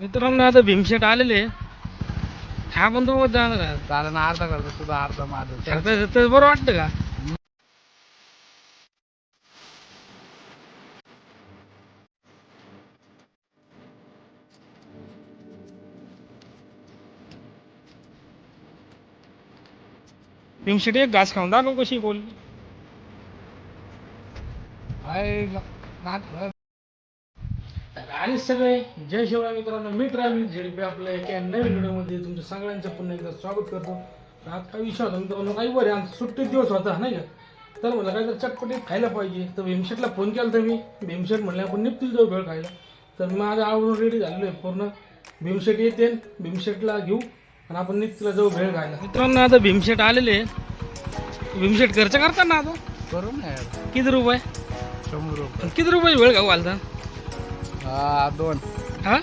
मित्रांनो आता भीमशेट आलेले हा पण तो जाणार आहे. चालेल ना, अर्धा करतो तुझा अर्धा माझं. तर बरं वाटतं का? भीमशेट एक घास खाऊन दाखव कशी बोल. आणि सगळे जय शिवराय मित्रांनो, मी ट्रॅव्हलिंग झेडपी आपल्या एका नवीन व्हिडिओमध्ये तुमचं सगळ्यांचं पुन्हा एकदा स्वागत करतो. आज काय विषय होता मित्रांनो, काही बरे आमचा सुट्टी दिवस होता नाही का, तर म्हणलं काहीतरी चटपटीत खायला पाहिजे. तर भीमशेटला फोन केला तर मी भीमशेट म्हणलं आपण निघतील जाऊ भेळ खायला. तर माझं आवडून रेडी झालेलो आहे पूर्ण. भीमशेट येते, भीमशेटला घेऊ आणि आपण निघतील जाऊ भेळ खायला. मित्रांनो आता भीमशेट आलेले. भीमशेट खर्च करता ना आता करू ना यार. किती रुपये? 100 रुपये. किती रुपये वेळ खाऊ घालता? दोन. हा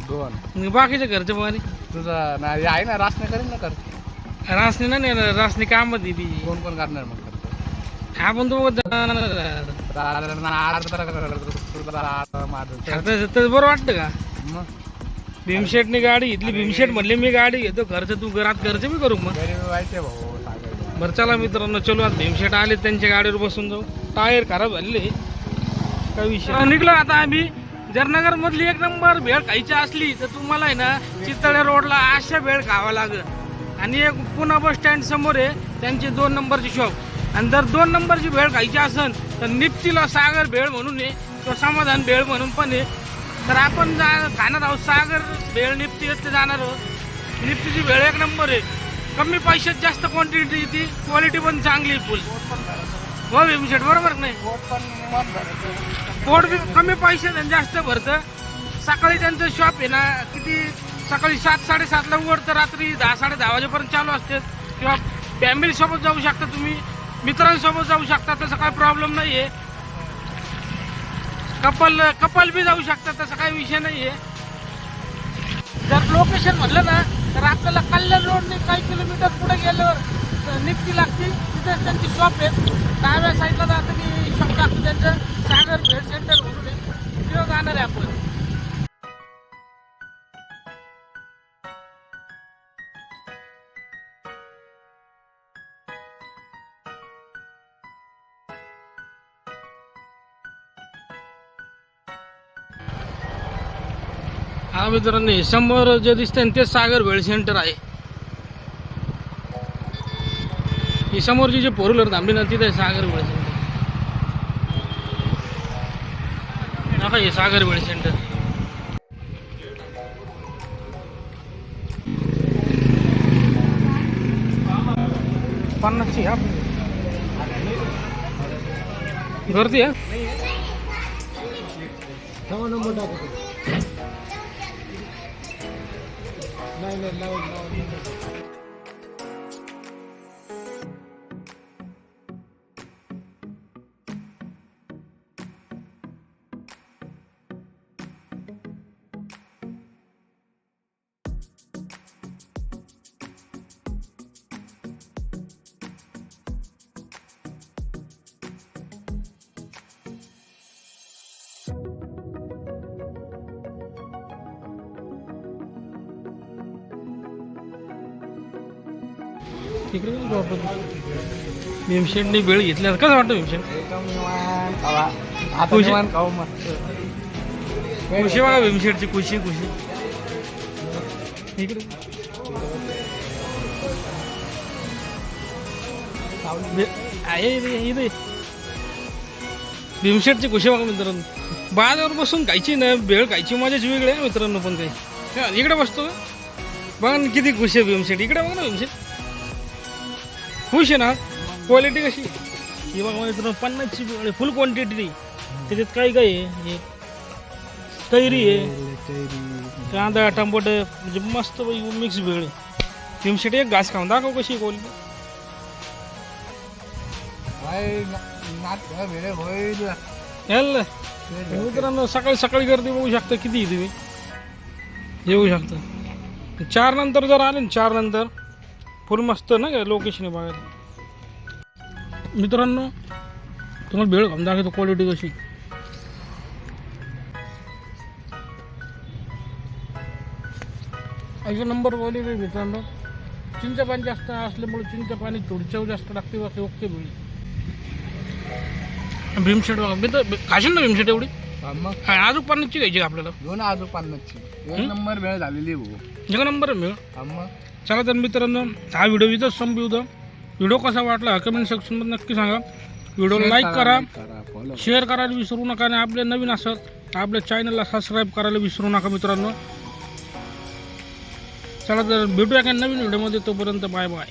दोन. बाकीच्या घरच्या पाणी तुझा नाही आहे ना, रासने करेन ना कर. रासनी नाही रासनी कामात ती कोण कोण करणार मग करतो. आपण तो माझं तर बरं वाटतं का? मग भीमशेटने गाडी घेतली, भीमशेट म्हणले मी गाडी घेतो, खर्च तू घरात खर्च मी करू मग. गरीब व्हायचे भाऊ सांगायचं. बरं चला मित्रांनो, चलो आज भीमशेट आले, त्यांच्या गाडीवर बसून जाऊ. टायर खराब झालेले काय विषय. निघलो आता आम्ही. जर नगर मधली एक नंबर भेळ खायची असली तर तुम्हाला आहे ना चितळे रोडला अशा भेळ खावा लागेल. आणि एक पुणा बस स्टँड समोर आहे त्यांची 2 नंबरची शॉप. आणि जर 2 नंबरची भेळ खायची असेल तर निप्तीला सागर भेळ म्हणून आहे, तो समाधान भेळ म्हणून पण आहे. तर आपण खाणार आहोत सागर भेळ निप्ती ते जाणार आहोत. निप्तीची भेळ एक नंबर आहे, कमी पैशात जास्त क्वांटिटी ती, क्वालिटी पण चांगली फुल. हो भीमशेट बरोबर नाही? पोट बी कमी पैशात आणि जास्त भरतं. सकाळी त्यांचं शॉप आहे ना किती सकाळी 7-7:30ला उघडतं, रात्री 10-10:30 वाजेपर्यंत चालू असते. किंवा फॅमिलीसोबत जाऊ शकता तुम्ही, मित्रांसोबत जाऊ शकता, तसं काही प्रॉब्लेम नाही आहे. कपल बी जाऊ शकतात, तसं काही विषय नाही आहे. जर लोकेशन म्हटलं ना तर आपल्याला कल्याण रोडने काही किलोमीटर पुढे गेल्यावर निप्ती लागते, तिथे त्यांची शॉप आहे. डाव्या साईडला जातं की शॉप लागतं त्यांचं, सागर भेळ सेंटर म्हणून आहे, तिथे जाणार आहे आपण. हा मित्रांनो, समोर जे दिसतंय ना ते सागर भेळ सेंटर आहे. ही समोरची जी फोर व्हीलर थांबली ना तिथे सागर भेळ सेंटर. नका हे सागर भेळ सेंटर. पन्नासची गर्दी आहे. नंबर टाकतो. नाही. तिकडे भीमशेटनी वेळ घेतल्या कसं वाटतं भीमशेट? खुशी बघा भीमशेटची, खुशी इकडे आहे भीमशेटची खुशी बघा मित्रांनो. बाजावर बसून खायची ना भेळ खायची मजाच वेगळी आहे मित्रांनो. पण काही इकडे बसतो बघा ना किती खुशी आहे भीमशेट. इकडे बघा ना भीमशेट खुश आहे ना. क्वालिटी कशी ही बघा मित्रांनो, 50ची भेळ फुल क्वांटिटी. त्याच्यात काही आहे, कैरी आहे, कांदा टमाट म्हणजे मस्त मिक्स भेळ. भीमशेट एक घास खाऊन दाखव कशी क्वालिटी. मित्रांनो सकाळी गर्दी बघू शकता किती तुम्ही येऊ शकता. 4 नंतर जर आले ना, 4 नंतर फुल मस्त ना लोकेशन आहे बघायला. मित्रांनो तुम्हाला भेळ खाऊन दाखवतो क्वालिटी कशी. एक नंबर क्वालिटी मित्रांनो. चिंच पाणी जास्त असल्यामुळे चिंच पाणी थोडी चव जास्त लागते. बाकी ओके बोली. भीमशेट बघा मी तर खाशील ना भीमशेट एवढी. मग अजून पन्नासची घ्यायची का आपल्याला. दोन आजू 50ची एक नंबर वेळ झालेली आहे भाऊ. एक नंबर मिळ. मग चला तर मित्रांनो हा व्हिडिओ इथंच संपवतो. व्हिडिओ कसा वाटला कमेंट सेक्शनमध्ये नक्की सांगा. व्हिडिओला लाईक करा, फॉलो शेअर करायला विसरू नका आणि आपले नवीन असत आपल्या चॅनलला सबस्क्राईब करायला विसरू नका मित्रांनो. चला तर भेटूया का नवीन व्हिडिओमध्ये. तोपर्यंत बाय बाय.